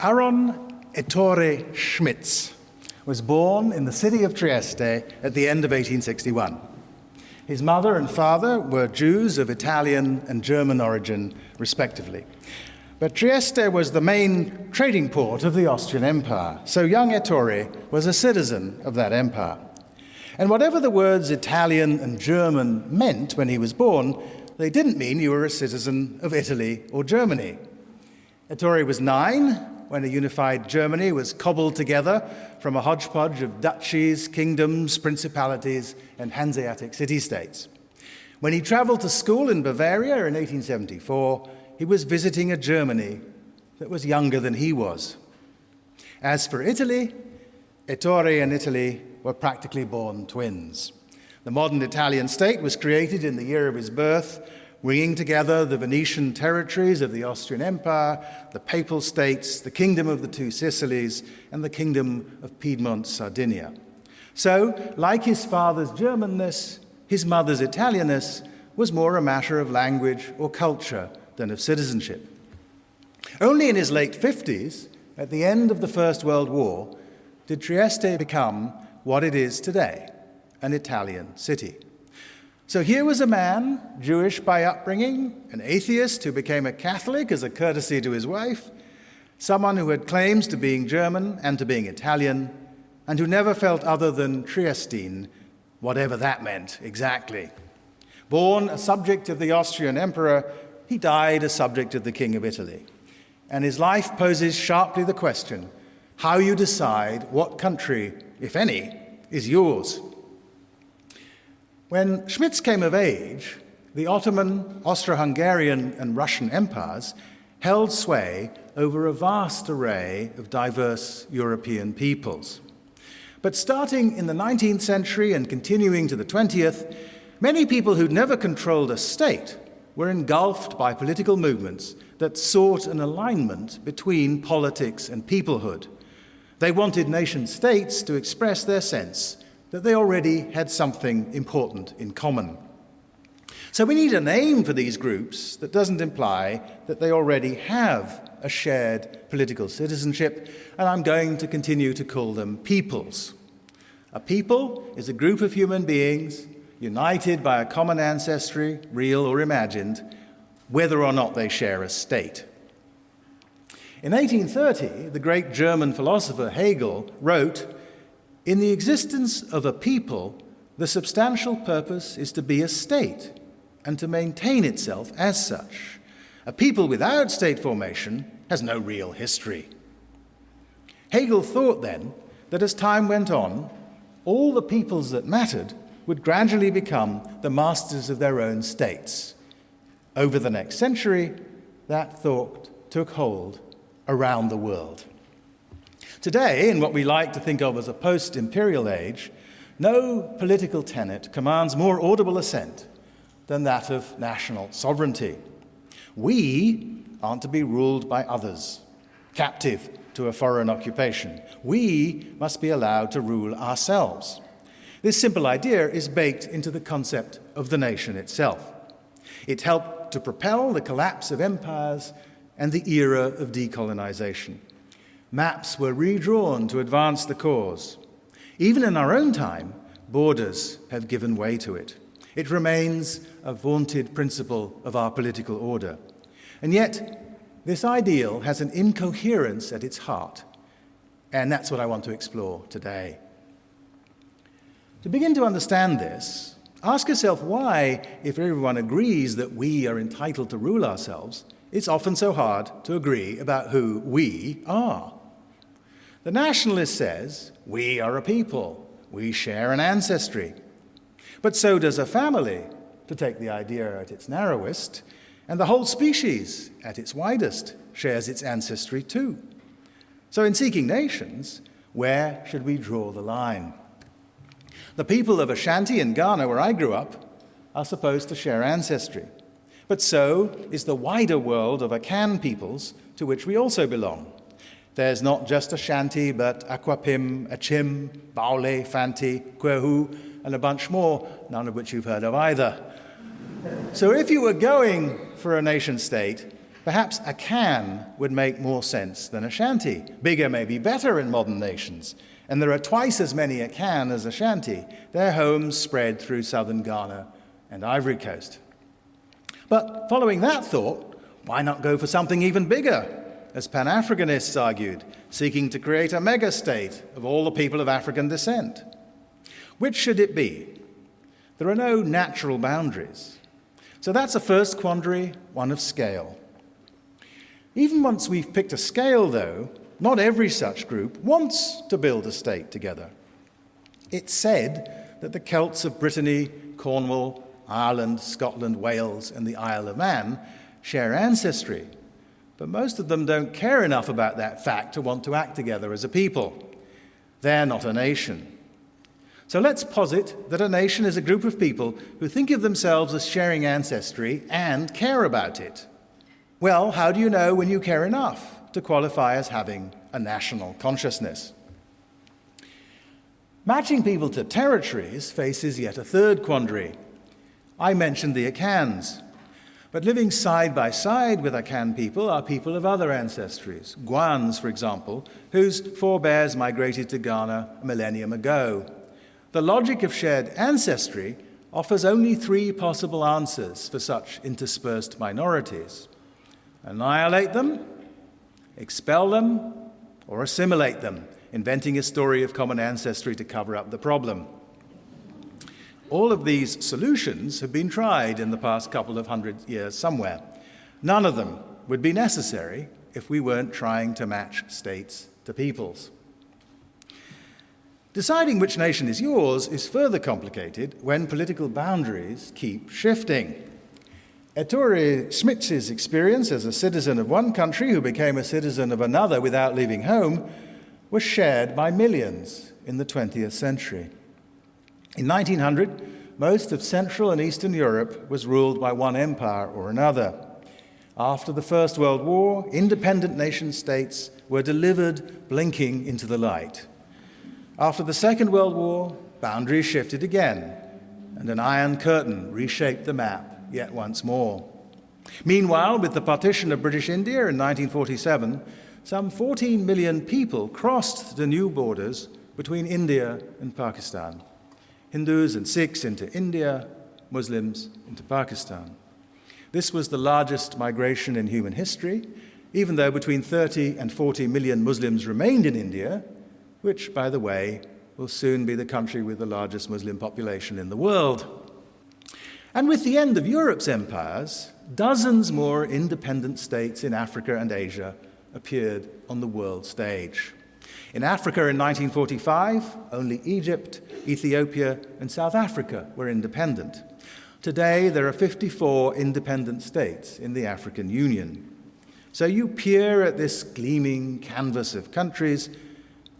Aaron Ettore Schmitz was born in the city of Trieste at the end of 1861. His mother and father were Jews of Italian and German origin, respectively. But Trieste was the main trading port of the Austrian Empire, so young Ettore was a citizen of that empire. And whatever the words Italian and German meant when he was born, they didn't mean you were a citizen of Italy or Germany. Ettore was 9 when a unified Germany was cobbled together from a hodgepodge of duchies, kingdoms, principalities, and Hanseatic city-states. When he traveled to school in Bavaria in 1874, he was visiting a Germany that was younger than he was. As for Italy, Ettore and Italy were practically born twins. The modern Italian state was created in the year of his birth, bringing together the Venetian territories of the Austrian Empire, the Papal States, the Kingdom of the Two Sicilies, and the Kingdom of Piedmont, Sardinia. So, like his father's Germanness, his mother's Italianness was more a matter of language or culture than of citizenship. Only in his late 50s, at the end of the First World War, did Trieste become what it is today, an Italian city. So here was a man, Jewish by upbringing, an atheist who became a Catholic as a courtesy to his wife, someone who had claims to being German and to being Italian, and who never felt other than Triestine, whatever that meant exactly. Born a subject of the Austrian emperor, he died a subject of the King of Italy. And his life poses sharply the question, how you decide what country, if any, is yours. When Schmitz came of age, the Ottoman, Austro-Hungarian, and Russian empires held sway over a vast array of diverse European peoples. But starting in the 19th century and continuing to the 20th, many people who'd never controlled a state were engulfed by political movements that sought an alignment between politics and peoplehood. They wanted nation-states to express their sense that they already had something important in common. So we need a name for these groups that doesn't imply that they already have a shared political citizenship, and I'm going to continue to call them peoples. A people is a group of human beings united by a common ancestry, real or imagined, whether or not they share a state. In 1830, the great German philosopher Hegel wrote, "In the existence of a people, the substantial purpose is to be a state and to maintain itself as such. A people without state formation has no real history." Hegel thought then that as time went on, all the peoples that mattered would gradually become the masters of their own states. Over the next century, that thought took hold around the world. Today, in what we like to think of as a post-imperial age, no political tenet commands more audible assent than that of national sovereignty. We aren't to be ruled by others, captive to a foreign occupation. We must be allowed to rule ourselves. This simple idea is baked into the concept of the nation itself. It helped to propel the collapse of empires and the era of decolonization. Maps were redrawn to advance the cause. Even in our own time, borders have given way to it. It remains a vaunted principle of our political order. And yet, this ideal has an incoherence at its heart, and that's what I want to explore today. To begin to understand this, ask yourself why, if everyone agrees that we are entitled to rule ourselves, it's often so hard to agree about who we are. The nationalist says, we are a people, we share an ancestry. But so does a family, to take the idea at its narrowest, and the whole species, at its widest, shares its ancestry too. So in seeking nations, where should we draw the line? The people of Ashanti in Ghana, where I grew up, are supposed to share ancestry. But so is the wider world of Akan peoples, to which we also belong. There's not just Ashanti, but Akwapim, Achim, Baule, Fanti, Kwehu, and a bunch more, none of which you've heard of either. So if you were going for a nation-state, Perhaps a can would make more sense than a shanty. Bigger may be better in modern nations, and there are twice as many a can as a shanty, their homes spread through southern Ghana and Ivory Coast. But following that thought, why not go for something even bigger, as Pan-Africanists argued, seeking to create a mega-state of all the people of African descent? Which should it be? There are no natural boundaries. So that's a first quandary, one of scale. Even once we've picked a scale, though, not every such group wants to build a state together. It's said that the Celts of Brittany, Cornwall, Ireland, Scotland, Wales, and the Isle of Man share ancestry, but most of them don't care enough about that fact to want to act together as a people. They're not a nation. So let's posit that a nation is a group of people who think of themselves as sharing ancestry and care about it. Well, how do you know when you care enough to qualify as having a national consciousness? Matching people to territories faces yet a third quandary. I mentioned the Akans, but living side by side with Akan people are people of other ancestries, Guans, for example, whose forebears migrated to Ghana a millennium ago. The logic of shared ancestry offers only three possible answers for such interspersed minorities: annihilate them, expel them, or assimilate them, inventing a story of common ancestry to cover up the problem. All of these solutions have been tried in the past couple of hundred years somewhere. None of them would be necessary if we weren't trying to match states to peoples. Deciding which nation is yours is further complicated when political boundaries keep shifting. Ettore Schmitz's experience as a citizen of one country who became a citizen of another without leaving home was shared by millions in the 20th century. In 1900, most of Central and Eastern Europe was ruled by one empire or another. After the First World War, independent nation-states were delivered blinking into the light. After the Second World War, boundaries shifted again, and an Iron Curtain reshaped the map yet once more. Meanwhile, with the partition of British India in 1947, some 14 million people crossed the new borders between India and Pakistan. Hindus and Sikhs into India, Muslims into Pakistan. This was the largest migration in human history, even though between 30 and 40 million Muslims remained in India, which, by the way, will soon be the country with the largest Muslim population in the world. And with the end of Europe's empires, dozens more independent states in Africa and Asia appeared on the world stage. In Africa in 1945, only Egypt, Ethiopia, and South Africa were independent. Today, there are 54 independent states in the African Union. So you peer at this gleaming canvas of countries,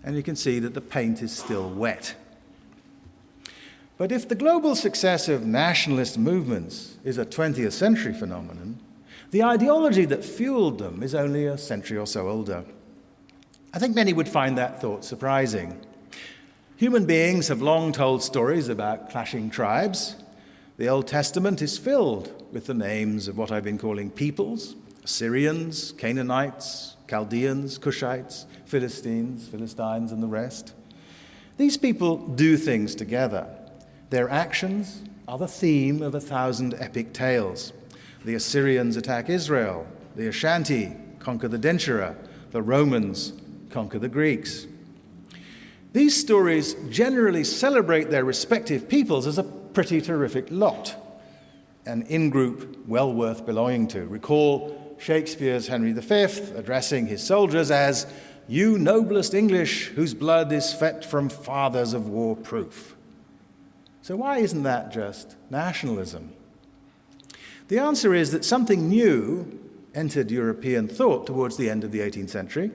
and you can see that the paint is still wet. But if the global success of nationalist movements is a 20th century phenomenon, the ideology that fueled them is only a century or so older. I think many would find that thought surprising. Human beings have long told stories about clashing tribes. The Old Testament is filled with the names of what I've been calling peoples: Assyrians, Canaanites, Chaldeans, Cushites, Philistines, and the rest. These people do things together. Their actions are the theme of 1,000 epic tales. The Assyrians attack Israel. The Ashanti conquer the Dinshira. The Romans conquer the Greeks. These stories generally celebrate their respective peoples as a pretty terrific lot, an in-group well worth belonging to. Recall Shakespeare's Henry V addressing his soldiers as, "You noblest English, whose blood is fet from fathers of war proof." So why isn't that just nationalism? The answer is that something new entered European thought towards the end of the 18th century.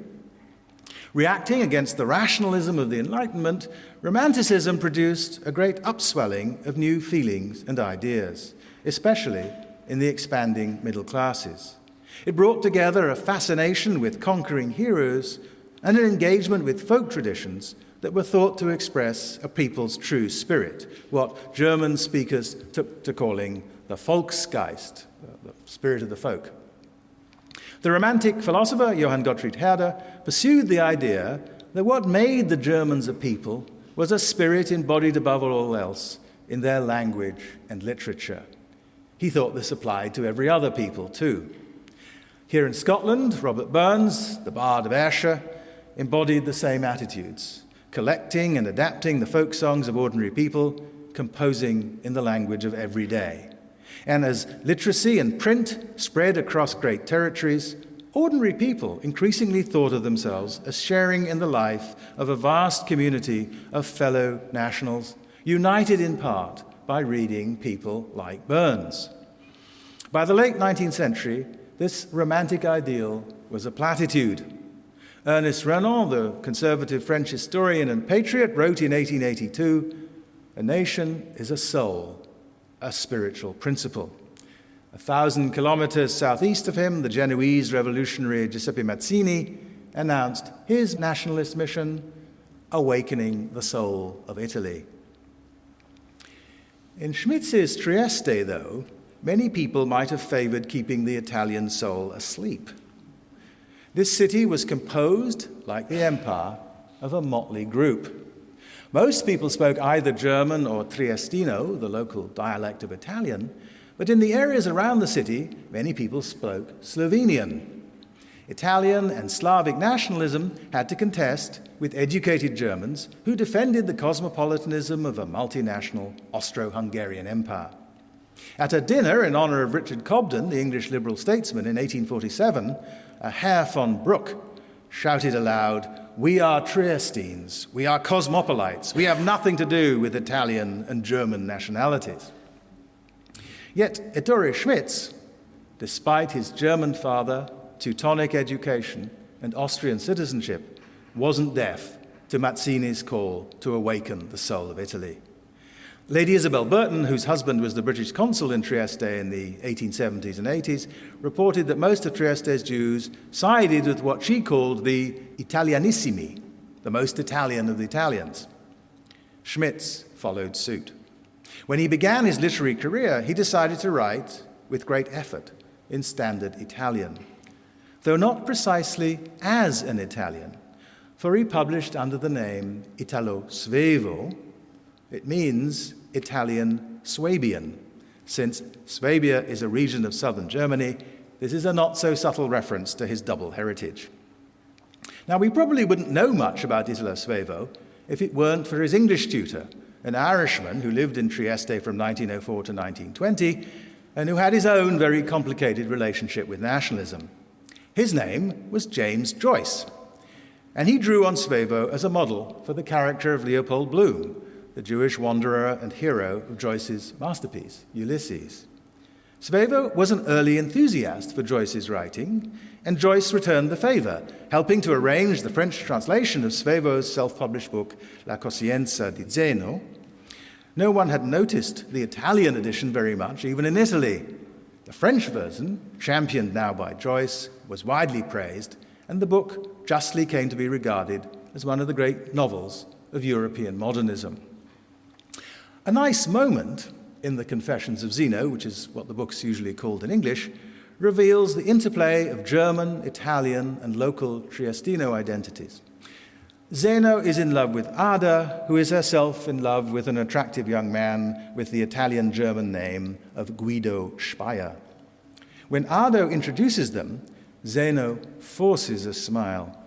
Reacting against the rationalism of the Enlightenment, Romanticism produced a great upswelling of new feelings and ideas, especially in the expanding middle classes. It brought together a fascination with conquering heroes and an engagement with folk traditions that were thought to express a people's true spirit, what German speakers took to calling the Volksgeist, the spirit of the folk. The Romantic philosopher Johann Gottfried Herder pursued the idea that what made the Germans a people was a spirit embodied above all else in their language and literature. He thought this applied to every other people too. Here in Scotland, Robert Burns, the Bard of Ayrshire, embodied the same attitudes, collecting and adapting the folk songs of ordinary people, composing in the language of every day. And as literacy and print spread across great territories, ordinary people increasingly thought of themselves as sharing in the life of a vast community of fellow nationals, united in part by reading people like Burns. By the late 19th century, this romantic ideal was a platitude. Ernest Renan, the conservative French historian and patriot, wrote in 1882, "A nation is a soul, a spiritual principle." 1,000 kilometers southeast of him, the Genoese revolutionary Giuseppe Mazzini announced his nationalist mission, awakening the soul of Italy. In Schmitz's Trieste, though, many people might have favored keeping the Italian soul asleep. This city was composed, like the empire, of a motley group. Most people spoke either German or Triestino, the local dialect of Italian, but in the areas around the city, many people spoke Slovenian. Italian and Slavic nationalism had to contest with educated Germans who defended the cosmopolitanism of a multinational Austro-Hungarian empire. At a dinner in honor of Richard Cobden, the English liberal statesman, in 1847, a Herr von Bruck shouted aloud, "We are Triestines, we are cosmopolites, we have nothing to do with Italian and German nationalities." Yet Ettore Schmitz, despite his German father, Teutonic education, and Austrian citizenship, wasn't deaf to Mazzini's call to awaken the soul of Italy. Lady Isabel Burton, whose husband was the British consul in Trieste in the 1870s and 80s, reported that most of Trieste's Jews sided with what she called the Italianissimi, the most Italian of the Italians. Schmitz followed suit. When he began his literary career, he decided to write, with great effort, in standard Italian, though not precisely as an Italian, for he published under the name Italo Svevo. It means Italian Swabian. Since Swabia is a region of southern Germany, this is a not-so-subtle reference to his double heritage. Now, we probably wouldn't know much about Italo Svevo if it weren't for his English tutor, an Irishman who lived in Trieste from 1904 to 1920, and who had his own very complicated relationship with nationalism. His name was James Joyce, and he drew on Svevo as a model for the character of Leopold Bloom, the Jewish wanderer and hero of Joyce's masterpiece, Ulysses. Svevo was an early enthusiast for Joyce's writing, and Joyce returned the favor, helping to arrange the French translation of Svevo's self-published book, La Coscienza di Zeno. No one had noticed the Italian edition very much, even in Italy. The French version, championed now by Joyce, was widely praised, and the book justly came to be regarded as one of the great novels of European modernism. A nice moment in the Confessions of Zeno, which is what the book's usually called in English, reveals the interplay of German, Italian, and local Triestino identities. Zeno is in love with Ada, who is herself in love with an attractive young man with the Italian-German name of Guido Speyer. When Ada introduces them, Zeno forces a smile.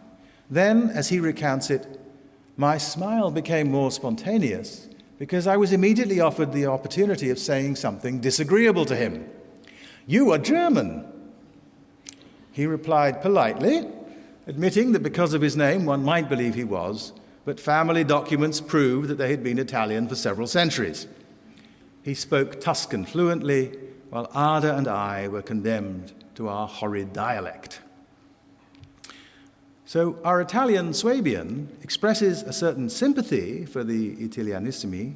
Then, as he recounts it, "My smile became more spontaneous because I was immediately offered the opportunity of saying something disagreeable to him. 'You are German.' He replied politely, admitting that because of his name one might believe he was, but family documents proved that they had been Italian for several centuries. He spoke Tuscan fluently, while Ada and I were condemned to our horrid dialect." So our Italian Swabian expresses a certain sympathy for the Italianissimi,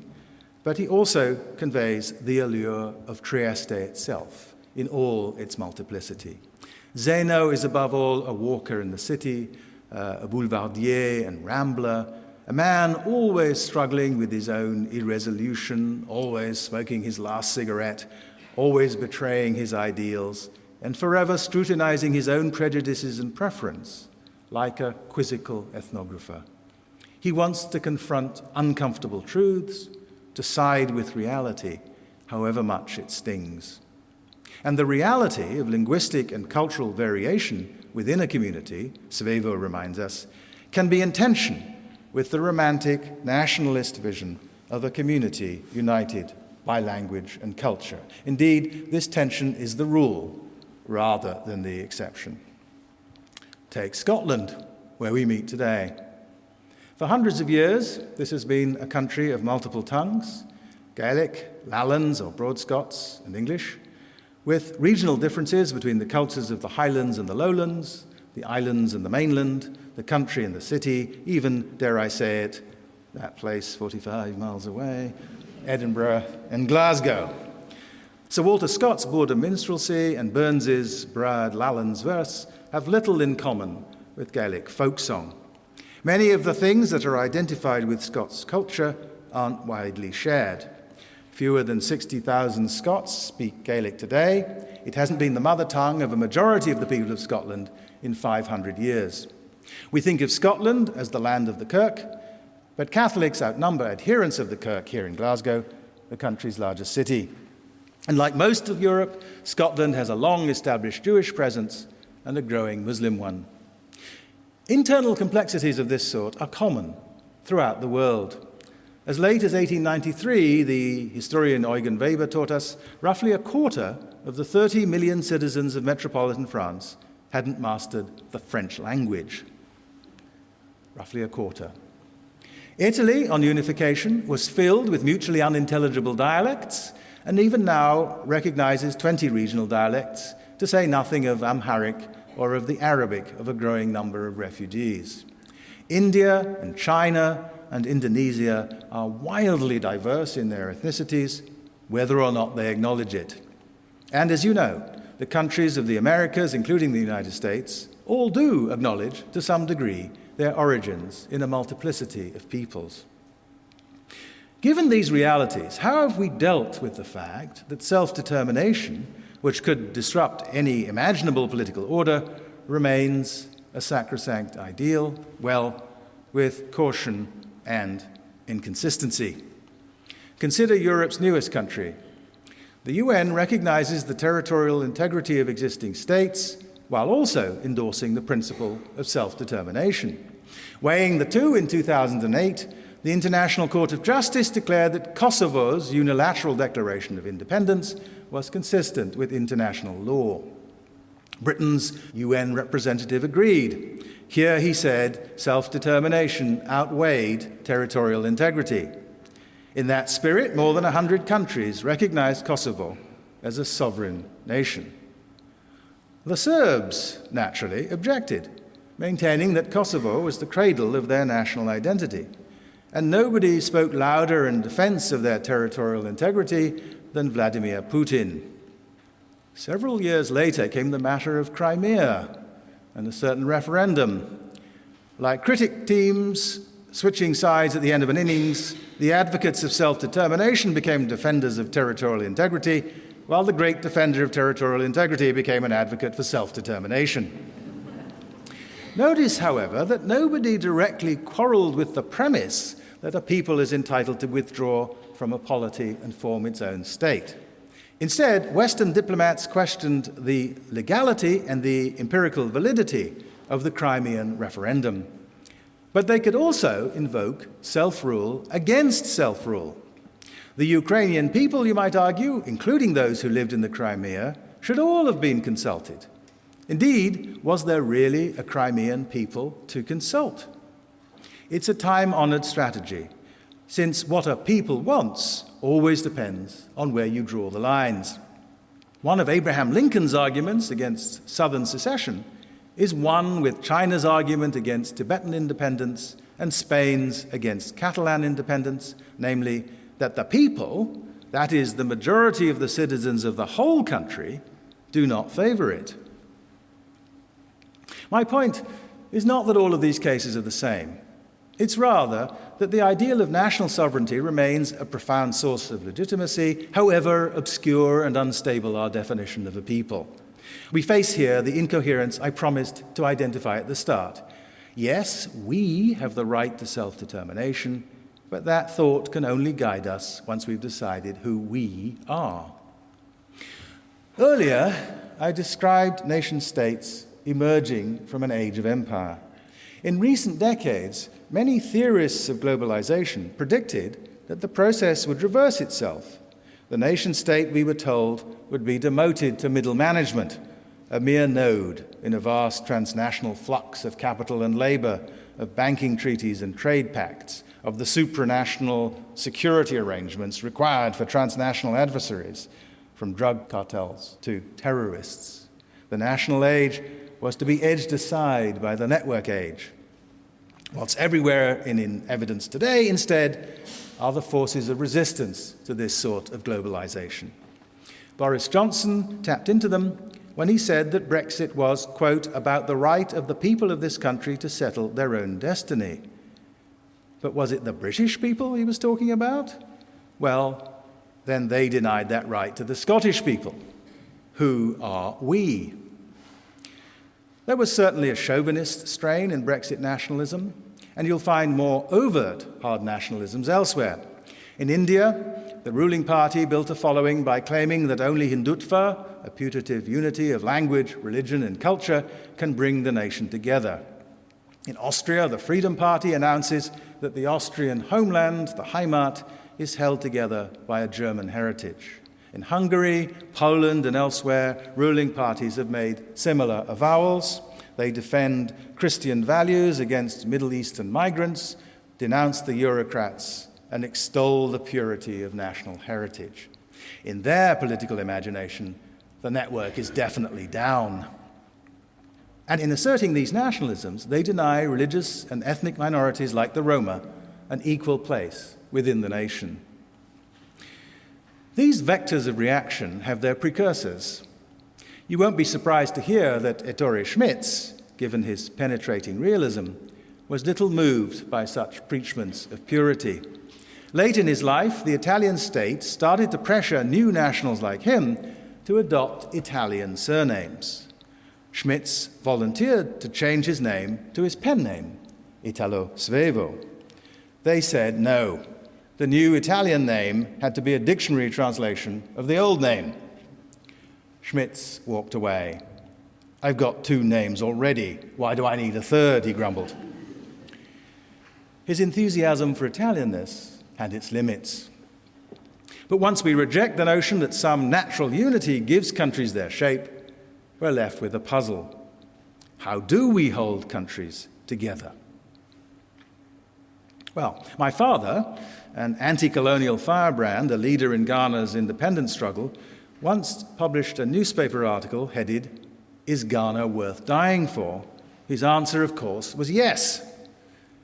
but he also conveys the allure of Trieste itself in all its multiplicity. Zeno is above all a walker in the city, a boulevardier and rambler, a man always struggling with his own irresolution, always smoking his last cigarette, always betraying his ideals, and forever scrutinizing his own prejudices and preference, like a quizzical ethnographer. He wants to confront uncomfortable truths, to side with reality, however much it stings. And the reality of linguistic and cultural variation within a community, Svevo reminds us, can be in tension with the romantic nationalist vision of a community united by language and culture. Indeed, this tension is the rule rather than the exception. Take Scotland, where we meet today. For hundreds of years, this has been a country of multiple tongues, Gaelic, Lallans or Broad Scots, and English, with regional differences between the cultures of the Highlands and the Lowlands, the islands and the mainland, the country and the city, even, dare I say it, that place 45 miles away, Edinburgh and Glasgow. Sir Walter Scott's Border Minstrelsy and Burns's Brad Lallan's verse have little in common with Gaelic folk song. Many of the things that are identified with Scots culture aren't widely shared. Fewer than 60,000 Scots speak Gaelic today. It hasn't been the mother tongue of a majority of the people of Scotland in 500 years. We think of Scotland as the land of the Kirk, but Catholics outnumber adherents of the Kirk here in Glasgow, the country's largest city. And like most of Europe, Scotland has a long-established Jewish presence and a growing Muslim one. Internal complexities of this sort are common throughout the world. As late as 1893, the historian Eugen Weber taught us, roughly a quarter of the 30 million citizens of metropolitan France hadn't mastered the French language. Roughly a quarter. Italy, on unification, was filled with mutually unintelligible dialects, and even now recognizes 20 regional dialects, to say nothing of Amharic or of the Arabic of a growing number of refugees. India and China and Indonesia are wildly diverse in their ethnicities, whether or not they acknowledge it. And as you know, the countries of the Americas, including the United States, all do acknowledge, to some degree, their origins in a multiplicity of peoples. Given these realities, how have we dealt with the fact that self-determination, which could disrupt any imaginable political order, remains a sacrosanct ideal? Well, with caution and inconsistency. Consider Europe's newest country. The UN recognizes the territorial integrity of existing states while also endorsing the principle of self-determination. Weighing the two in 2008, the International Court of Justice declared that Kosovo's unilateral declaration of independence was consistent with international law. Britain's UN representative agreed. Here, he said, self-determination outweighed territorial integrity. In that spirit, more than 100 countries recognized Kosovo as a sovereign nation. The Serbs, naturally, objected, maintaining that Kosovo was the cradle of their national identity. And nobody spoke louder in defense of their territorial integrity than Vladimir Putin. Several years later came the matter of Crimea and a certain referendum. Like cricket teams switching sides at the end of an innings, the advocates of self-determination became defenders of territorial integrity, while the great defender of territorial integrity became an advocate for self-determination. Notice, however, that nobody directly quarreled with the premise that a people is entitled to withdraw from a polity and form its own state. Instead, Western diplomats questioned the legality and the empirical validity of the Crimean referendum. But they could also invoke self-rule against self-rule. The Ukrainian people, you might argue, including those who lived in the Crimea, should all have been consulted. Indeed, was there really a Crimean people to consult? It's a time-honored strategy, since what a people wants always depends on where you draw the lines. One of Abraham Lincoln's arguments against Southern secession is one with China's argument against Tibetan independence and Spain's against Catalan independence, namely that the people, that is, the majority of the citizens of the whole country, do not favor it. My point is not that all of these cases are the same. It's rather that the ideal of national sovereignty remains a profound source of legitimacy, however obscure and unstable our definition of a people. We face here the incoherence I promised to identify at the start. Yes, we have the right to self-determination, but that thought can only guide us once we've decided who we are. Earlier, I described nation-states emerging from an age of empire. In recent decades, many theorists of globalization predicted that the process would reverse itself. The nation-state, we were told, would be demoted to middle management, a mere node in a vast transnational flux of capital and labor, of banking treaties and trade pacts, of the supranational security arrangements required for transnational adversaries, from drug cartels to terrorists. The national age was to be edged aside by the network age. What's everywhere in evidence today, instead, are the forces of resistance to this sort of globalization. Boris Johnson tapped into them when he said that Brexit was, quote, about the right of the people of this country to settle their own destiny. But was it the British people he was talking about? Well, then they denied that right to the Scottish people. Who are we? There was certainly a chauvinist strain in Brexit nationalism, and you'll find more overt hard nationalisms elsewhere. In India, the ruling party built a following by claiming that only Hindutva, a putative unity of language, religion, and culture, can bring the nation together. In Austria, the Freedom Party announces that the Austrian homeland, the Heimat, is held together by a German heritage. In Hungary, Poland, and elsewhere, ruling parties have made similar avowals. They defend Christian values against Middle Eastern migrants, denounce the Eurocrats, and extol the purity of national heritage. In their political imagination, the network is definitely down. And in asserting these nationalisms, they deny religious and ethnic minorities like the Roma an equal place within the nation. These vectors of reaction have their precursors. You won't be surprised to hear that Ettore Schmitz, given his penetrating realism, was little moved by such preachments of purity. Late in his life, the Italian state started to pressure new nationals like him to adopt Italian surnames. Schmitz volunteered to change his name to his pen name, Italo Svevo. They said no. The new Italian name had to be a dictionary translation of the old name. Schmitz walked away. I've got 2 names already. Why do I need a third? He grumbled. His enthusiasm for Italianness had its limits. But once we reject the notion that some natural unity gives countries their shape, we're left with a puzzle. How do we hold countries together? Well, my father, an anti-colonial firebrand, a leader in Ghana's independence struggle, once published a newspaper article headed, "Is Ghana worth dying for?" His answer, of course, was yes.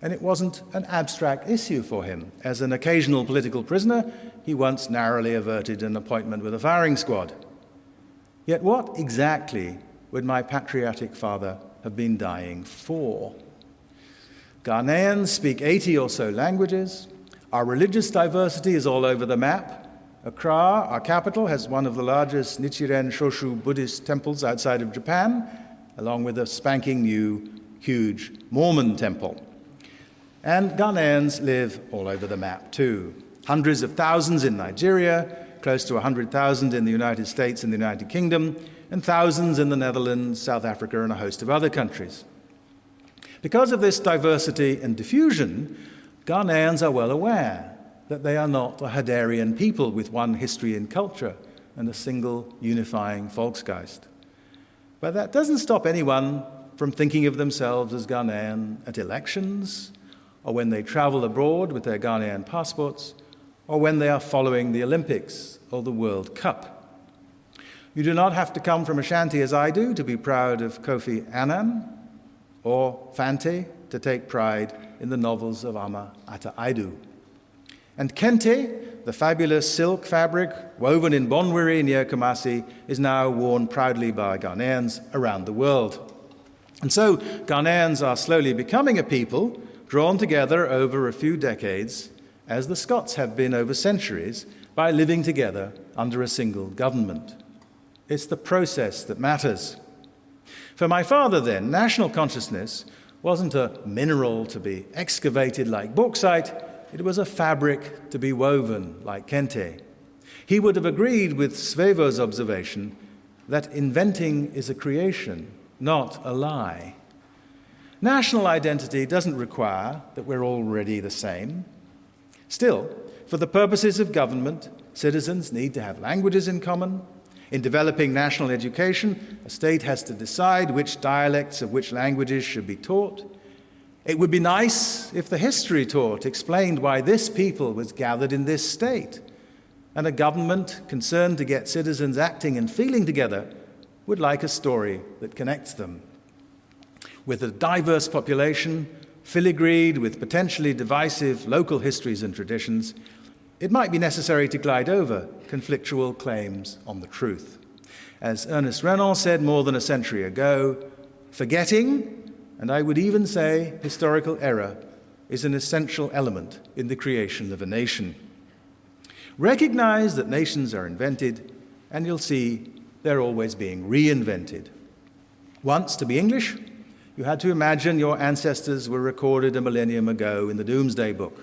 And it wasn't an abstract issue for him. As an occasional political prisoner, he once narrowly averted an appointment with a firing squad. Yet what exactly would my patriotic father have been dying for? Ghanaians speak 80 or so languages. Our religious diversity is all over the map. Accra, our capital, has one of the largest Nichiren Shoshu Buddhist temples outside of Japan, along with a spanking new, huge Mormon temple. And Ghanaians live all over the map too. Hundreds of thousands in Nigeria, close to 100,000 in the United States and the United Kingdom, and thousands in the Netherlands, South Africa, and a host of other countries. Because of this diversity and diffusion, Ghanaians are well aware that they are not a Hadarian people with one history and culture and a single unifying Volksgeist. But that doesn't stop anyone from thinking of themselves as Ghanaian at elections, or when they travel abroad with their Ghanaian passports, or when they are following the Olympics or the World Cup. You do not have to come from Ashanti as I do to be proud of Kofi Annan, or Fante to take pride in the novels of Ama Ata Aidoo. And kente, the fabulous silk fabric woven in Bonwiri near Kumasi, is now worn proudly by Ghanaians around the world. And so Ghanaians are slowly becoming a people drawn together over a few decades, as the Scots have been over centuries, by living together under a single government. It's the process that matters. For my father, then, national consciousness wasn't a mineral to be excavated like bauxite, it was a fabric to be woven like kente. He would have agreed with Svevo's observation that inventing is a creation, not a lie. National identity doesn't require that we're already the same. Still, for the purposes of government, citizens need to have languages in common. In developing national education, a state has to decide which dialects of which languages should be taught. It would be nice if the history taught explained why this people was gathered in this state, and a government concerned to get citizens acting and feeling together would like a story that connects them. With a diverse population, filigreed with potentially divisive local histories and traditions, it might be necessary to glide over conflictual claims on the truth. As Ernest Renan said more than a century ago, forgetting, and I would even say historical error, is an essential element in the creation of a nation. Recognize that nations are invented, and you'll see they're always being reinvented. Once, to be English, you had to imagine your ancestors were recorded a millennium ago in the Doomsday Book.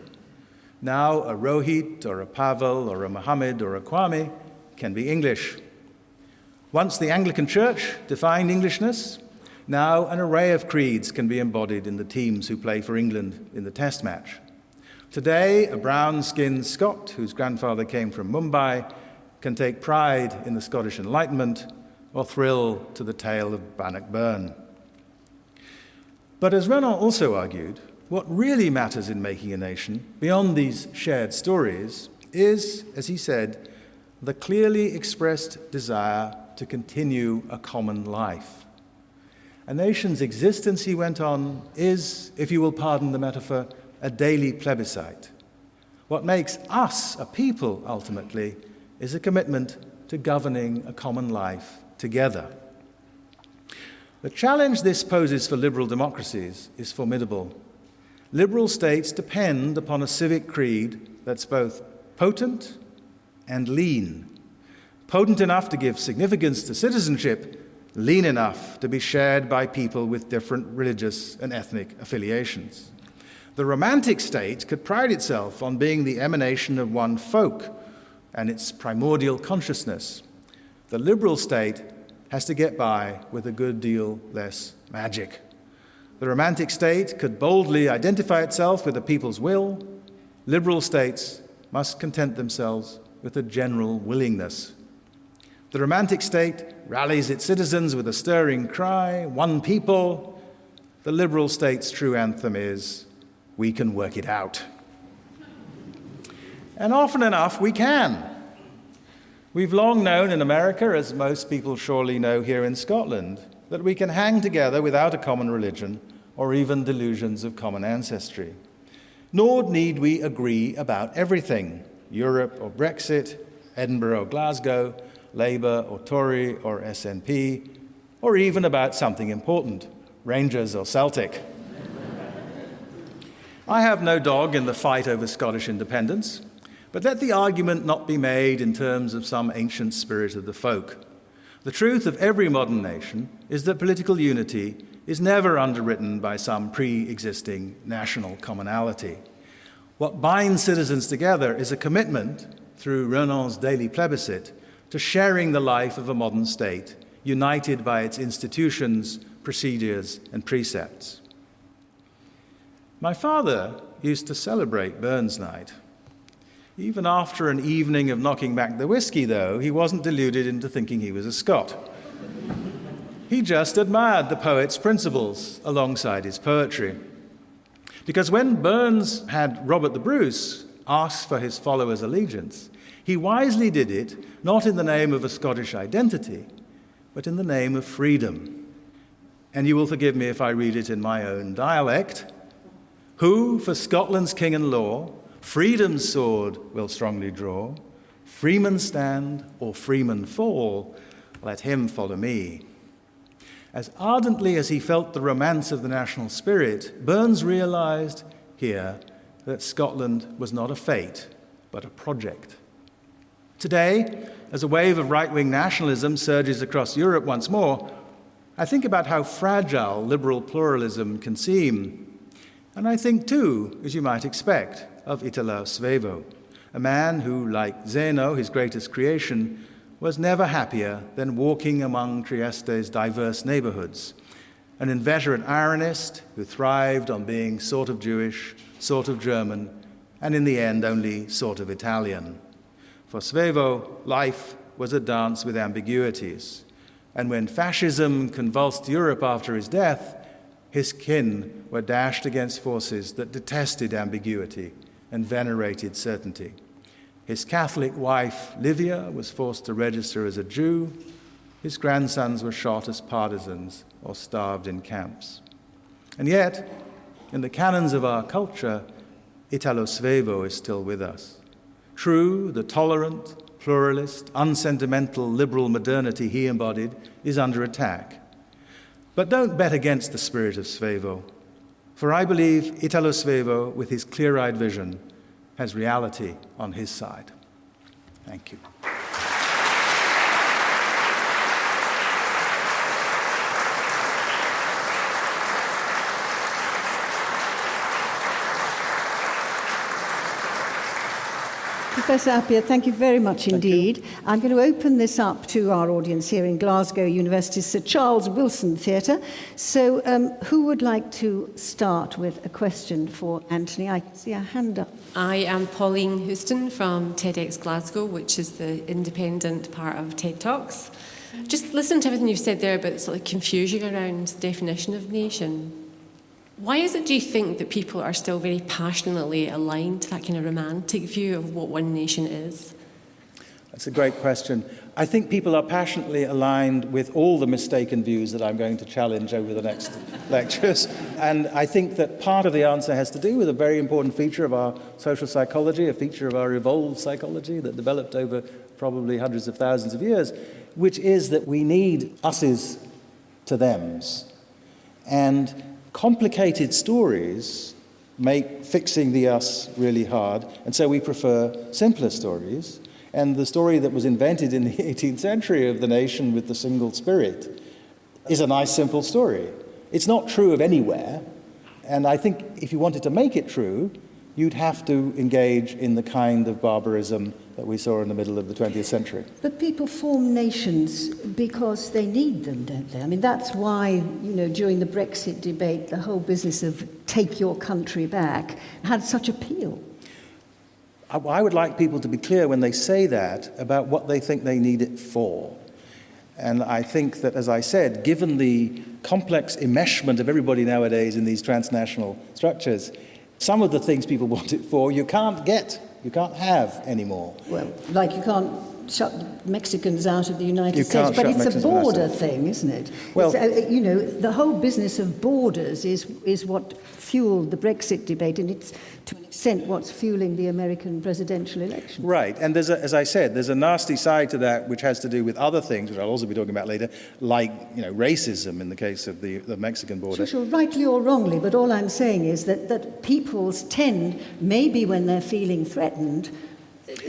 Now a Rohit or a Pavel or a Muhammad or a Kwame can be English. Once the Anglican Church defined Englishness, now an array of creeds can be embodied in the teams who play for England in the Test match. Today, a brown-skinned Scot whose grandfather came from Mumbai can take pride in the Scottish Enlightenment or thrill to the tale of Bannockburn. But as Renan also argued, what really matters in making a nation, beyond these shared stories, is, as he said, the clearly expressed desire to continue a common life. A nation's existence, he went on, is, if you will pardon the metaphor, a daily plebiscite. What makes us a people, ultimately, is a commitment to governing a common life together. The challenge this poses for liberal democracies is formidable. Liberal states depend upon a civic creed that's both potent and lean. Potent enough to give significance to citizenship, lean enough to be shared by people with different religious and ethnic affiliations. The Romantic state could pride itself on being the emanation of one folk and its primordial consciousness. The liberal state has to get by with a good deal less magic. The Romantic state could boldly identify itself with the people's will. Liberal states must content themselves with a general willingness. The Romantic state rallies its citizens with a stirring cry, one people. The liberal state's true anthem is, we can work it out. And often enough, we can. We've long known in America, as most people surely know here in Scotland, that we can hang together without a common religion or even delusions of common ancestry. Nor need we agree about everything, Europe or Brexit, Edinburgh or Glasgow, Labour or Tory or SNP, or even about something important, Rangers or Celtic. I have no dog in the fight over Scottish independence, but let the argument not be made in terms of some ancient spirit of the folk. The truth of every modern nation is that political unity is never underwritten by some pre-existing national commonality. What binds citizens together is a commitment, through Renan's daily plebiscite, to sharing the life of a modern state, united by its institutions, procedures, and precepts. My father used to celebrate Burns Night. Even after an evening of knocking back the whiskey, though, he wasn't deluded into thinking he was a Scot. He just admired the poet's principles alongside his poetry. Because when Burns had Robert the Bruce ask for his followers' allegiance, he wisely did it not in the name of a Scottish identity, but in the name of freedom. And you will forgive me if I read it in my own dialect. Who for Scotland's king and law freedom's sword will strongly draw, freeman stand or freeman fall, let him follow me. As ardently as he felt the romance of the national spirit, Burns realized here that Scotland was not a fate, but a project. Today, as a wave of right-wing nationalism surges across Europe once more, I think about how fragile liberal pluralism can seem. And I think, too, as you might expect, of Italo Svevo, a man who, like Zeno, his greatest creation, was never happier than walking among Trieste's diverse neighborhoods, an inveterate ironist who thrived on being sort of Jewish, sort of German, and in the end only sort of Italian. For Svevo, life was a dance with ambiguities, and when fascism convulsed Europe after his death, his kin were dashed against forces that detested ambiguity and venerated certainty. His Catholic wife, Livia, was forced to register as a Jew. His grandsons were shot as partisans or starved in camps. And yet, in the canons of our culture, Italo Svevo is still with us. True, the tolerant, pluralist, unsentimental liberal modernity he embodied is under attack. But don't bet against the spirit of Svevo, for I believe Italo Svevo, with his clear-eyed vision, has reality on his side. Thank you. Professor Appiah, thank you very much indeed. I'm going to open this up to our audience here in Glasgow University's Sir Charles Wilson Theatre. So who would like to start with a question for Anthony? I see a hand up. I am Pauline Houston from TEDx Glasgow, which is the independent part of TED Talks. Just listen to everything you've said there about the sort of confusion around the definition of nation. Why is it, do you think, that people are still very passionately aligned to that kind of romantic view of what one nation is? That's a great question. I think people are passionately aligned with all the mistaken views that I'm going to challenge over the next lectures. And I think that part of the answer has to do with a very important feature of our social psychology, a feature of our evolved psychology that developed over probably hundreds of thousands of years, which is that we need us's to them's. And complicated stories make fixing the us really hard, and so we prefer simpler stories. And the story that was invented in the 18th century of the nation with the single spirit is a nice, simple story. It's not true of anywhere, and I think if you wanted to make it true, you'd have to engage in the kind of barbarism that we saw in the middle of the 20th century. But people form nations because they need them, don't they? I mean, that's why, during the Brexit debate, the whole business of take your country back had such appeal. I would like people to be clear when they say that about what they think they need it for. And I think that, as I said, given the complex enmeshment of everybody nowadays in these transnational structures, some of the things people want it for, you can't have anymore. Well, like you can't shut the Mexicans out of the United States, but it's a border thing, isn't it? Well, the whole business of borders is what fueled the Brexit debate, and it's to an extent what's fueling the American presidential election. Right, and as I said, there's a nasty side to that which has to do with other things, which I'll also be talking about later, like racism in the case of the Mexican border. Sure, rightly or wrongly, but all I'm saying is that peoples tend, maybe when they're feeling threatened,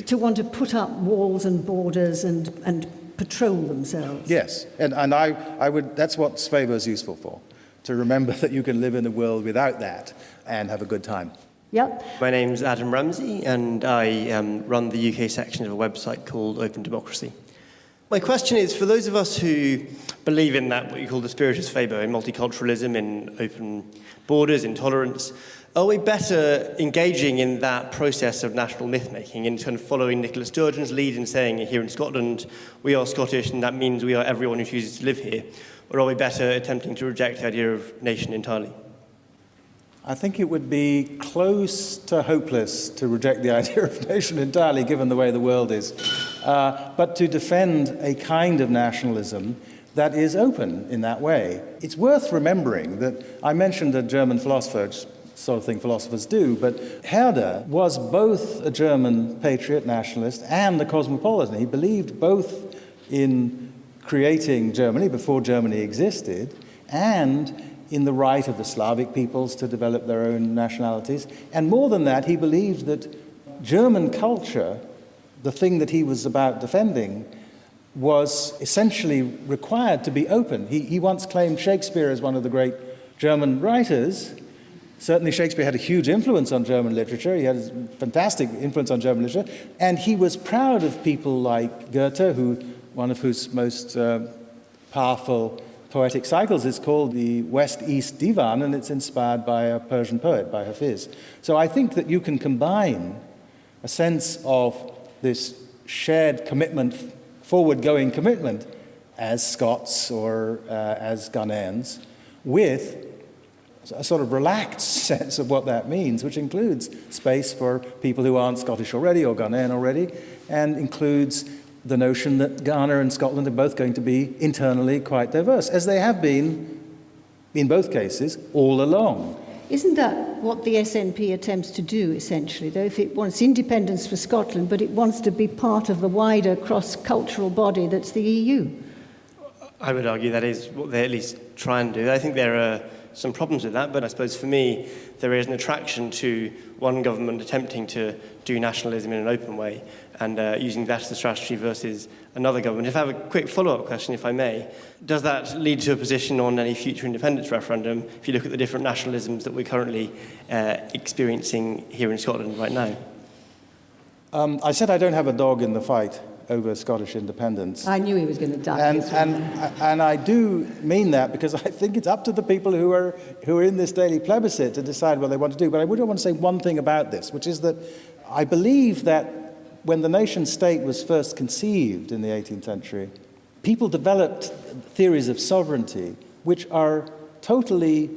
to want to put up walls and borders and patrol themselves. Yes, and I would. That's what Svevo is useful for, to remember that you can live in a world without that and have a good time. Yep. My name's Adam Ramsey, and I run the UK section of a website called Open Democracy. My question is, for those of us who believe in that, what you call the spirit of Svevo, in multiculturalism, in open borders, in tolerance, are we better engaging in that process of national myth-making, in kind of following Nicola Sturgeon's lead in saying here in Scotland, we are Scottish and that means we are everyone who chooses to live here? Or are we better attempting to reject the idea of nation entirely? I think it would be close to hopeless to reject the idea of nation entirely, given the way the world is, but to defend a kind of nationalism that is open in that way. It's worth remembering that I mentioned a German philosopher, which sort of thing philosophers do, but Herder was both a German patriot nationalist and a cosmopolitan. He believed both in creating Germany before Germany existed and in the right of the Slavic peoples to develop their own nationalities. And more than that, he believed that German culture the thing that he was about defending was essentially required to be open. He once claimed Shakespeare as one of the great German writers. Certainly Shakespeare had a huge influence on German literature. He had a fantastic influence on German literature. And he was proud of people like Goethe, one of whose most powerful poetic cycles is called the West-East Divan, and it's inspired by a Persian poet, by Hafiz. So I think that you can combine a sense of this shared commitment, forward-going commitment, as Scots or as Ghanaians, with a sort of relaxed sense of what that means, which includes space for people who aren't Scottish already or Ghanaian already, and includes the notion that Ghana and Scotland are both going to be internally quite diverse, as they have been, in both cases, all along. Isn't that what the SNP attempts to do, essentially, though? If it wants independence for Scotland, but it wants to be part of the wider cross-cultural body that's the EU? I would argue that is what they at least try and do. I think there are some problems with that, but I suppose for me, there is an attraction to one government attempting to do nationalism in an open way and using that as a strategy versus another government. If I have a quick follow-up question, if I may, does that lead to a position on any future independence referendum if you look at the different nationalisms that we're currently experiencing here in Scotland right now? I said I don't have a dog in the fight over Scottish independence. I knew he was going to die. And I do mean that because I think it's up to the people who are in this daily plebiscite to decide what they want to do. But I would want to say one thing about this, which is that I believe that when the nation state was first conceived in the 18th century, people developed theories of sovereignty which are totally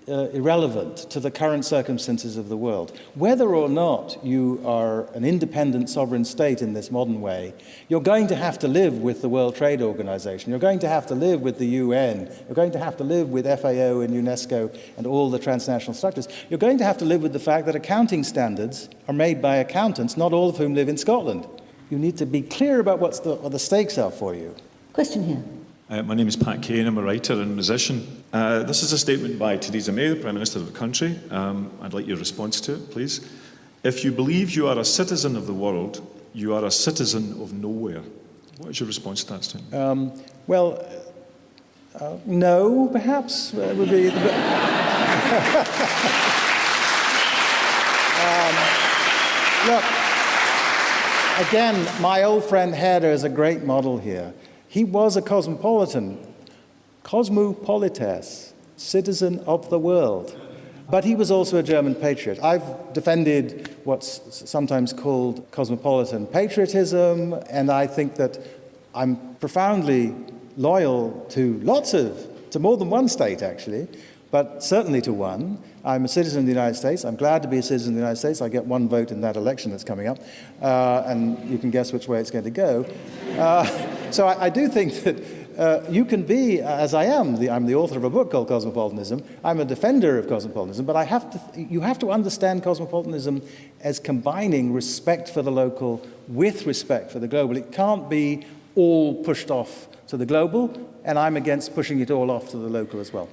irrelevant to the current circumstances of the world. Whether or not you are an independent sovereign state in this modern way, you're going to have to live with the World Trade Organization, you're going to have to live with the UN, you're going to have to live with FAO and UNESCO and all the transnational structures. You're going to have to live with the fact that accounting standards are made by accountants, not all of whom live in Scotland. You need to be clear about what the stakes are for you. Question here. My name is Pat Kane. I'm a writer and musician. This is a statement by Theresa May, the Prime Minister of the country. I'd like your response to it, please. If you believe you are a citizen of the world, you are a citizen of nowhere. What is your response to that statement? No, perhaps would be the look, again, my old friend Herder is a great model here. He was a cosmopolitan, cosmopolites, citizen of the world. But he was also a German patriot. I've defended what's sometimes called cosmopolitan patriotism, and I think that I'm profoundly loyal to more than one state, actually, but certainly to one. I'm a citizen of the United States. I'm glad to be a citizen of the United States. I get one vote in that election that's coming up, and you can guess which way it's going to go. So I do think that you can be, as I am, I'm the author of a book called Cosmopolitanism. I'm a defender of cosmopolitanism, but you have to understand cosmopolitanism as combining respect for the local with respect for the global. It can't be all pushed off to the global, and I'm against pushing it all off to the local as well.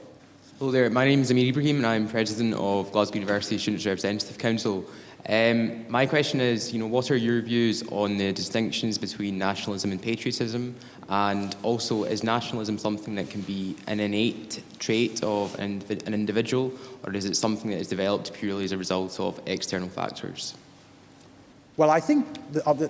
Hello there, my name is Amir Ibrahim and I'm President of Glasgow University Students' Representative Council. My question is, what are your views on the distinctions between nationalism and patriotism? And also, is nationalism something that can be an innate trait of an individual, or is it something that is developed purely as a result of external factors? Well, I think,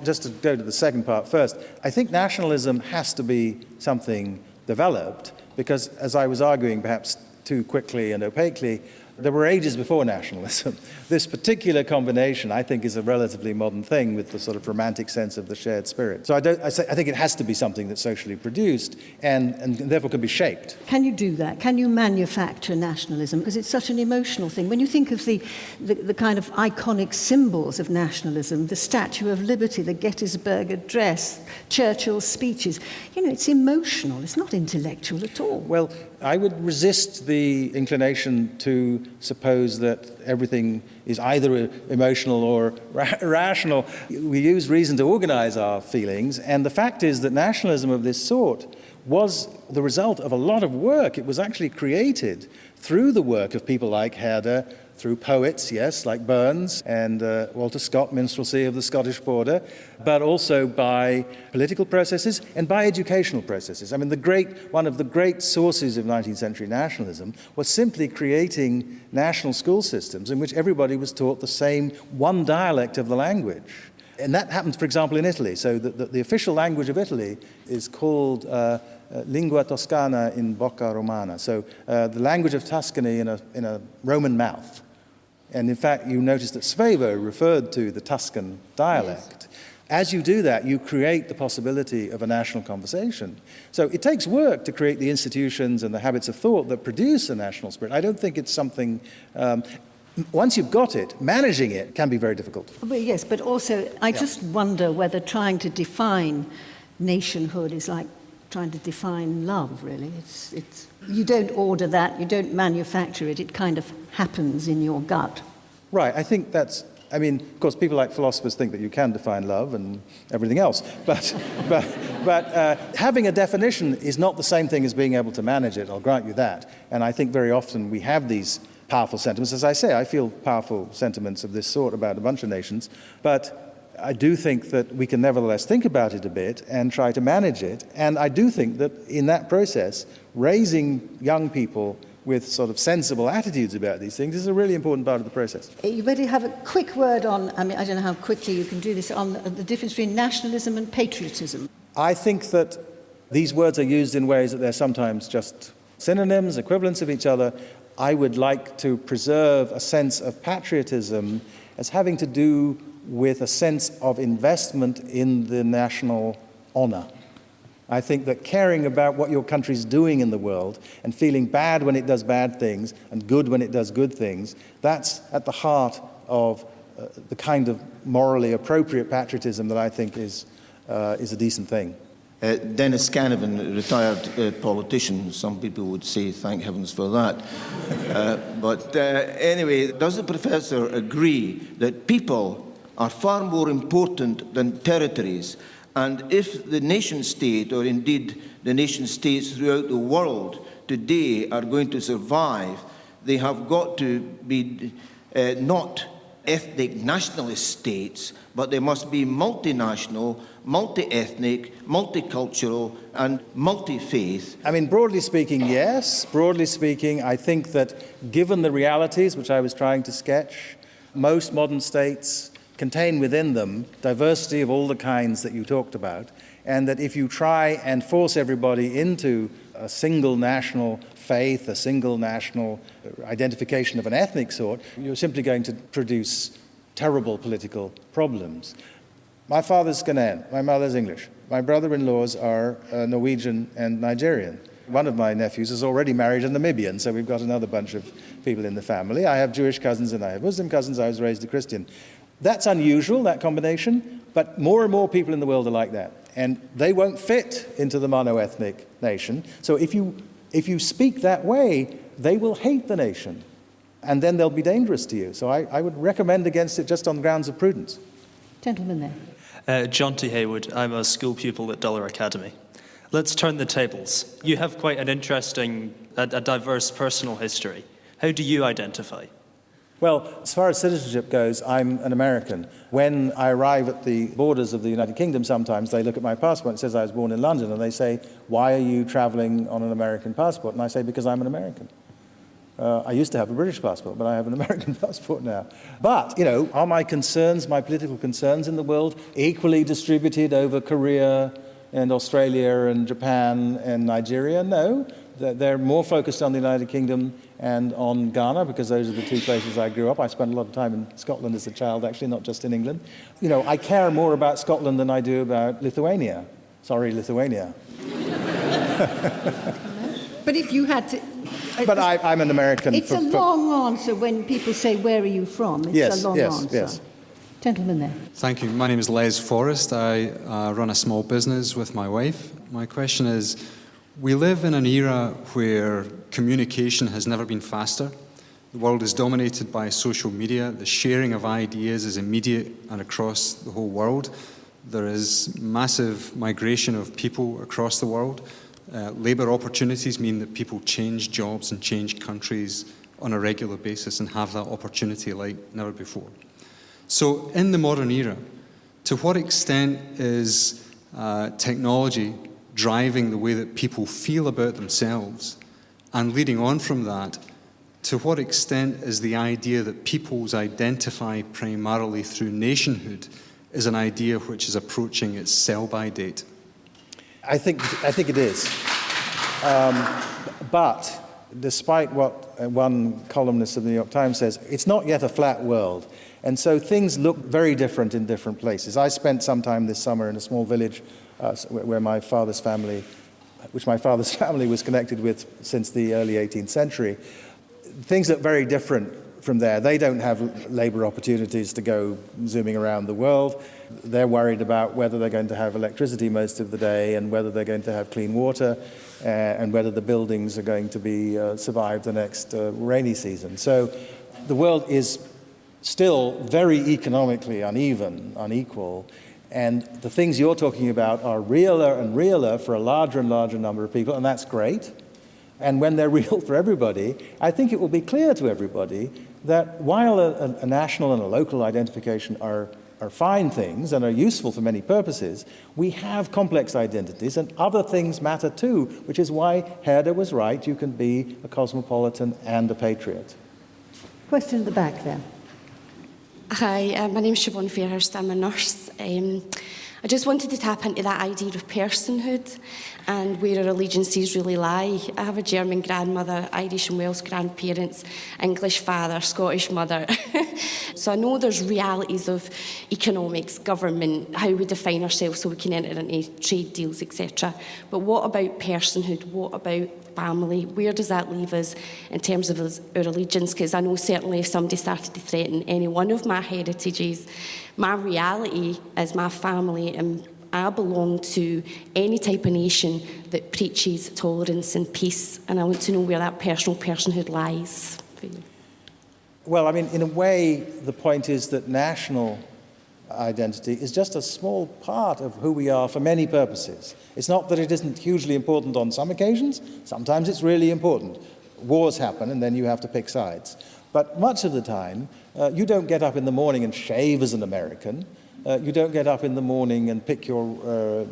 just to go to the second part first, I think nationalism has to be something developed because, as I was arguing perhaps too quickly and opaquely, there were ages before nationalism. This particular combination, I think, is a relatively modern thing with the sort of romantic sense of the shared spirit. So I think it has to be something that's socially produced and therefore can be shaped. Can you do that? Can you manufacture nationalism? Because it's such an emotional thing. When you think of the kind of iconic symbols of nationalism, the Statue of Liberty, the Gettysburg Address, Churchill's speeches, it's emotional. It's not intellectual at all. Well, I would resist the inclination to suppose that everything is either emotional or rational. We use reason to organize our feelings, and the fact is that nationalism of this sort was the result of a lot of work. It was actually created through the work of people like Herder, through poets, yes, like Burns and Walter Scott, Minstrelsy of the Scottish Border, but also by political processes and by educational processes. I mean, one of the great sources of 19th century nationalism was simply creating national school systems in which everybody was taught the same one dialect of the language. And that happens, for example, in Italy. So the official language of Italy is called lingua toscana in bocca romana. So the language of Tuscany in a Roman mouth. And in fact, you notice that Svevo referred to the Tuscan dialect. Yes. As you do that, you create the possibility of a national conversation. So it takes work to create the institutions and the habits of thought that produce a national spirit. I don't think it's something... once you've got it, managing it can be very difficult. But yes, but also I just wonder whether trying to define nationhood is like trying to define love, really. It's you don't order that, you don't manufacture it, it kind of happens in your gut. Right, I think that's... I mean, of course, people like philosophers think that you can define love and everything else, but having a definition is not the same thing as being able to manage it, I'll grant you that. And I think very often we have these powerful sentiments. As I say, I feel powerful sentiments of this sort about a bunch of nations, but I do think that we can nevertheless think about it a bit and try to manage it. And I do think that in that process, raising young people with sort of sensible attitudes about these things is a really important part of the process. You better have a quick word on, I mean, I don't know how quickly you can do this, on the difference between nationalism and patriotism. I think that these words are used in ways that they're sometimes just synonyms, equivalents of each other. I would like to preserve a sense of patriotism as having to do with a sense of investment in the national honor. I think that caring about what your country's doing in the world and feeling bad when it does bad things and good when it does good things, that's at the heart of the kind of morally appropriate patriotism that I think is a decent thing. Dennis Canavan, retired politician, some people would say thank heavens for that. But anyway, does the professor agree that people are far more important than territories? And if the nation-state, or indeed the nation-states throughout the world today are going to survive, they have got to be not ethnic nationalist states, but they must be multinational, multi-ethnic, multicultural, and multi-faith. I mean, broadly speaking, yes. Broadly speaking, I think that given the realities which I was trying to sketch, most modern states contain within them diversity of all the kinds that you talked about, and that if you try and force everybody into a single national faith, a single national identification of an ethnic sort, you're simply going to produce terrible political problems. My father's Ghanaian, my mother's English. My brother-in-laws are Norwegian and Nigerian. One of my nephews is already married a Namibian, so we've got another bunch of people in the family. I have Jewish cousins and I have Muslim cousins. I was raised a Christian. That's unusual, that combination, but more and more people in the world are like that. And they won't fit into the mono-ethnic nation. So if you speak that way, they will hate the nation, and then they'll be dangerous to you. So I would recommend against it just on grounds of prudence. Gentleman there. John T. Haywood. I'm a school pupil at Dollar Academy. Let's turn the tables. You have quite an interesting, a diverse personal history. How do you identify? Well, as far as citizenship goes, I'm an American. When I arrive at the borders of the United Kingdom, sometimes they look at my passport. It says I was born in London, and they say, "Why are you traveling on an American passport?" And I say, "Because I'm an American." I used to have a British passport, but I have an American passport now. But, you know, are my concerns, my political concerns in the world, equally distributed over Korea and Australia and Japan and Nigeria? No. They're more focused on the United Kingdom and on Ghana, because those are the two places I grew up. I spent a lot of time in Scotland as a child, actually, not just in England. You know, I care more about Scotland than I do about Lithuania. Sorry, Lithuania. But if you had to... But I'm an American. It's a long answer when people say, "Where are you from?" It's a long answer. Yes. Gentleman there. Thank you. My name is Les Forrest. I run a small business with my wife. My question is, we live in an era where communication has never been faster. The world is dominated by social media. The sharing of ideas is immediate and across the whole world. There is massive migration of people across the world. Labour opportunities mean that people change jobs and change countries on a regular basis and have that opportunity like never before. So in the modern era, to what extent is technology driving the way that people feel about themselves? And leading on from that, to what extent is the idea that peoples identify primarily through nationhood is an idea which is approaching its sell-by date? I think it is. But despite what one columnist of the New York Times says, it's not yet a flat world. And so things look very different in different places. I spent some time this summer in a small village where my father's family was connected with since the early 18th century. Things look very different from there. They don't have labor opportunities to go zooming around the world. They're worried about whether they're going to have electricity most of the day and whether they're going to have clean water and whether the buildings are going to be survive the next rainy season. So the world is still very economically unequal, and the things you're talking about are realer and realer for a larger and larger number of people, and that's great. And when they're real for everybody, I think it will be clear to everybody that while a national and a local identification are fine things and are useful for many purposes, we have complex identities and other things matter too, which is why Herder was right. You can be a cosmopolitan and a patriot. Question at the back there. Hi, my name's Siobhan Fairhurst. I'm a nurse. I just wanted to tap into that idea of personhood and where our allegiances really lie. I have a German grandmother, Irish and Welsh grandparents, English father, Scottish mother. So I know there's realities of economics, government, how we define ourselves so we can enter into trade deals, etc. But what about personhood? What about family? Where does that leave us in terms of our allegiance? Because I know certainly if somebody started to threaten any one of my heritages, my reality is my family, and I belong to any type of nation that preaches tolerance and peace, and I want to know where that personal personhood lies for you. Well, I mean, in a way, the point is that national identity is just a small part of who we are for many purposes. It's not that it isn't hugely important on some occasions. Sometimes it's really important. Wars happen, and then you have to pick sides. But much of the time, you don't get up in the morning and shave as an American. You don't get up in the morning and pick your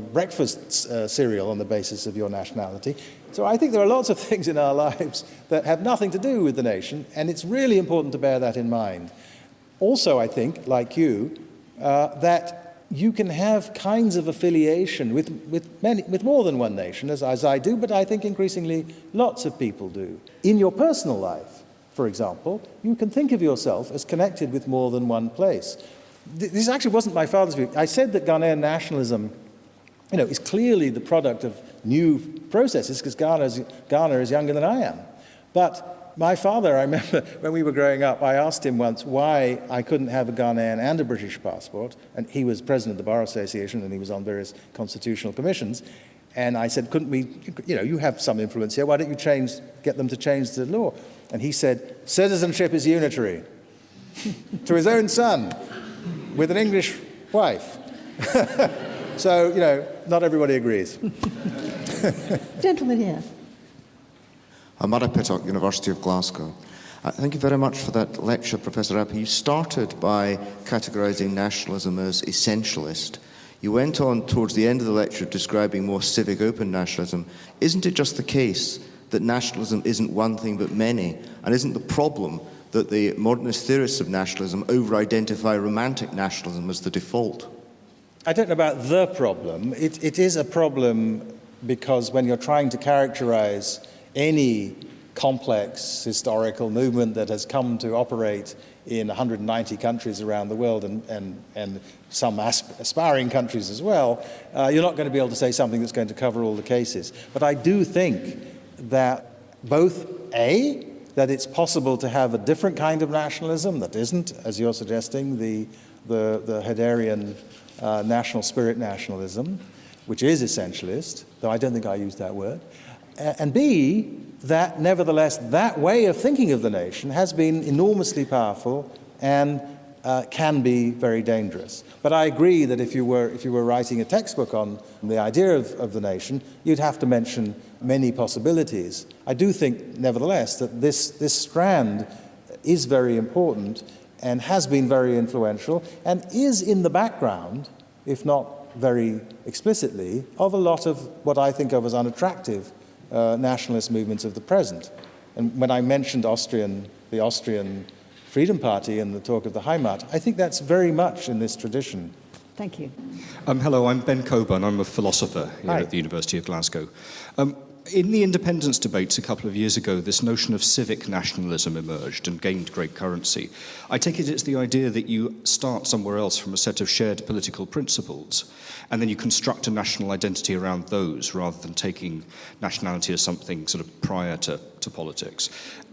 breakfast cereal on the basis of your nationality. So I think there are lots of things in our lives that have nothing to do with the nation, and it's really important to bear that in mind. Also, I think, like you, that you can have kinds of affiliation with more than one nation, as I do, but I think increasingly lots of people do. In your personal life, for example, you can think of yourself as connected with more than one place. This actually wasn't my father's view. I said that Ghanaian nationalism, is clearly the product of new processes because Ghana is younger than I am. But my father, I remember when we were growing up, I asked him once why I couldn't have a Ghanaian and a British passport, and he was president of the Bar Association and he was on various constitutional commissions. And I said, couldn't we, you have some influence here, why don't you get them to change the law? And he said, citizenship is unitary. To his own son, with an English wife. So, not everybody agrees. Gentleman here. I'm Mara Pittock, University of Glasgow. Thank you very much for that lecture, Professor Appiah. You started by categorising nationalism as essentialist. You went on towards the end of the lecture describing more civic open nationalism. Isn't it just the case that nationalism isn't one thing but many? And isn't the problem that the modernist theorists of nationalism over-identify romantic nationalism as the default? I don't know about the problem. It is a problem because when you're trying to characterise any complex historical movement that has come to operate in 190 countries around the world and some aspiring countries as well, you're not going to be able to say something that's going to cover all the cases. But I do think that both, that it's possible to have a different kind of nationalism that isn't, as you're suggesting, the Herderian national spirit nationalism, which is essentialist, though I don't think I used that word, and B, that nevertheless that way of thinking of the nation has been enormously powerful and can be very dangerous. But I agree that if you were writing a textbook on the idea of the nation, you'd have to mention many possibilities. I do think, nevertheless, that this strand is very important and has been very influential and is in the background, if not very explicitly, of a lot of what I think of as unattractive nationalist movements of the present. And when I mentioned the Austrian Freedom Party in the talk of the Heimat, I think that's very much in this tradition. Thank you. Hello, I'm Ben Coburn. I'm a philosopher here at the University of Glasgow. In the independence debates a couple of years ago, this notion of civic nationalism emerged and gained great currency. I take it it's the idea that you start somewhere else from a set of shared political principles, and then you construct a national identity around those rather than taking nationality as something sort of prior to politics.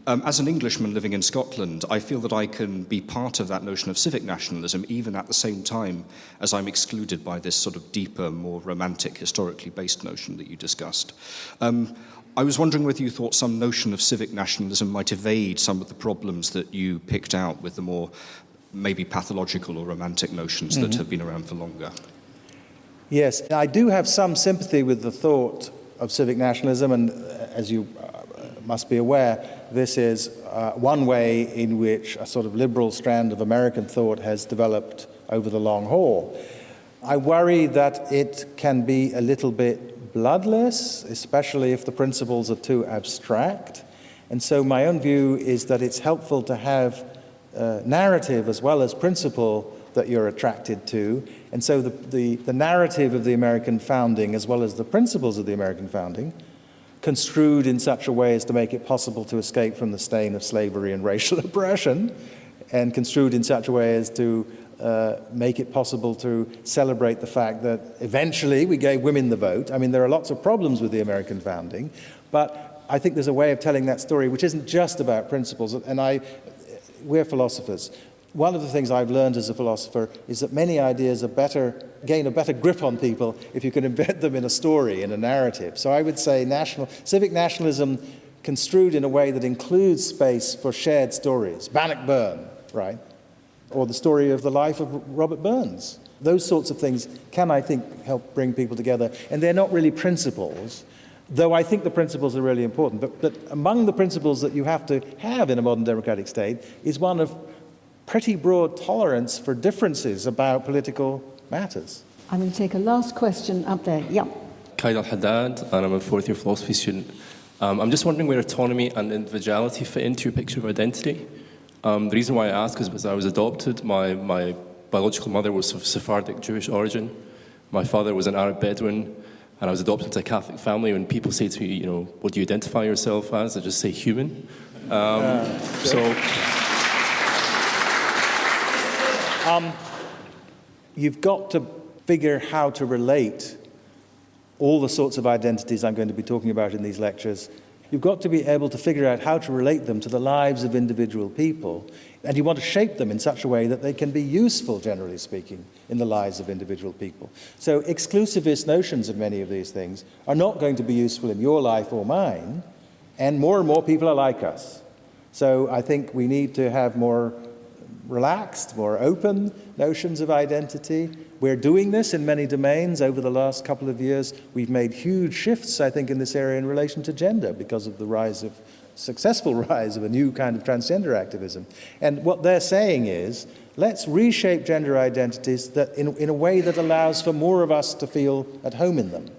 As an Englishman living in Scotland, I feel that I can be part of that notion of civic nationalism even at the same time as I'm excluded by this sort of deeper, more romantic, historically based notion that you discussed. I was wondering whether you thought some notion of civic nationalism might evade some of the problems that you picked out with the more maybe pathological or romantic notions that have been around for longer. Yes, I do have some sympathy with the thought of civic nationalism, and as you must be aware, this is one way in which a sort of liberal strand of American thought has developed over the long haul. I worry that it can be a little bit bloodless, especially if the principles are too abstract. And so my own view is that it's helpful to have narrative as well as principle that you're attracted to. And so the narrative of the American founding as well as the principles of the American founding construed in such a way as to make it possible to escape from the stain of slavery and racial oppression, and construed in such a way as to make it possible to celebrate the fact that eventually we gave women the vote. I mean, there are lots of problems with the American founding, but I think there's a way of telling that story which isn't just about principles. And we're philosophers. One of the things I've learned as a philosopher is that many ideas gain a better grip on people if you can embed them in a story, in a narrative. So I would say civic nationalism construed in a way that includes space for shared stories. Bannockburn, right? Or the story of the life of Robert Burns. Those sorts of things can, I think, help bring people together. And they're not really principles, though I think the principles are really important. But among the principles that you have to have in a modern democratic state is one of pretty broad tolerance for differences about political matters. I'm going to take a last question up there. Yeah. Khalid Al-Haddad, and I'm a fourth-year philosophy student. I'm just wondering where autonomy and individuality fit into your picture of identity. The reason why I ask is because I was adopted. My biological mother was of Sephardic Jewish origin. My father was an Arab Bedouin, and I was adopted into a Catholic family. When people say to me, what do you identify yourself as? I just say human. You've got to figure how to relate all the sorts of identities I'm going to be talking about in these lectures. You've got to be able to figure out how to relate them to the lives of individual people, and you want to shape them in such a way that they can be useful, generally speaking, in the lives of individual people. So exclusivist notions of many of these things are not going to be useful in your life or mine, and more people are like us. So I think we need to have more relaxed, more open notions of identity. We're doing this in many domains. Over the last couple of years, we've made huge shifts, I think, in this area in relation to gender because of the successful rise of a new kind of transgender activism. And what they're saying is, let's reshape gender identities that in a way that allows for more of us to feel at home in them.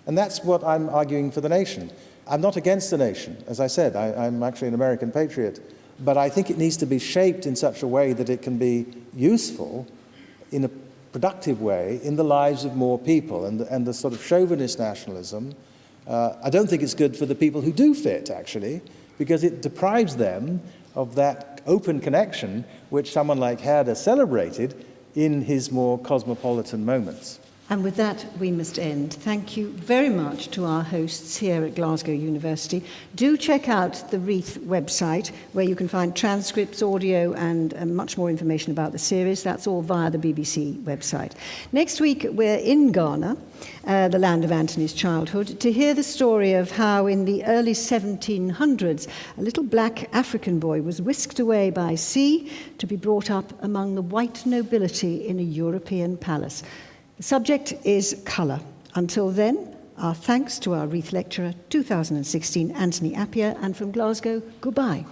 And that's what I'm arguing for the nation. I'm not against the nation. As I said, I'm actually an American patriot. But I think it needs to be shaped in such a way that it can be useful in a productive way in the lives of more people. And the sort of chauvinist nationalism, I don't think it's good for the people who do fit, actually, because it deprives them of that open connection which someone like Herder celebrated in his more cosmopolitan moments. And with that, we must end. Thank you very much to our hosts here at Glasgow University. Do check out the Reith website, where you can find transcripts, audio, and much more information about the series. That's all via the BBC website. Next week, we're in Ghana, the land of Anthony's childhood, to hear the story of how in the early 1700s, a little black African boy was whisked away by sea to be brought up among the white nobility in a European palace. The subject is colour. Until then, our thanks to our Reith Lecturer 2016, Anthony Appiah, and from Glasgow, goodbye.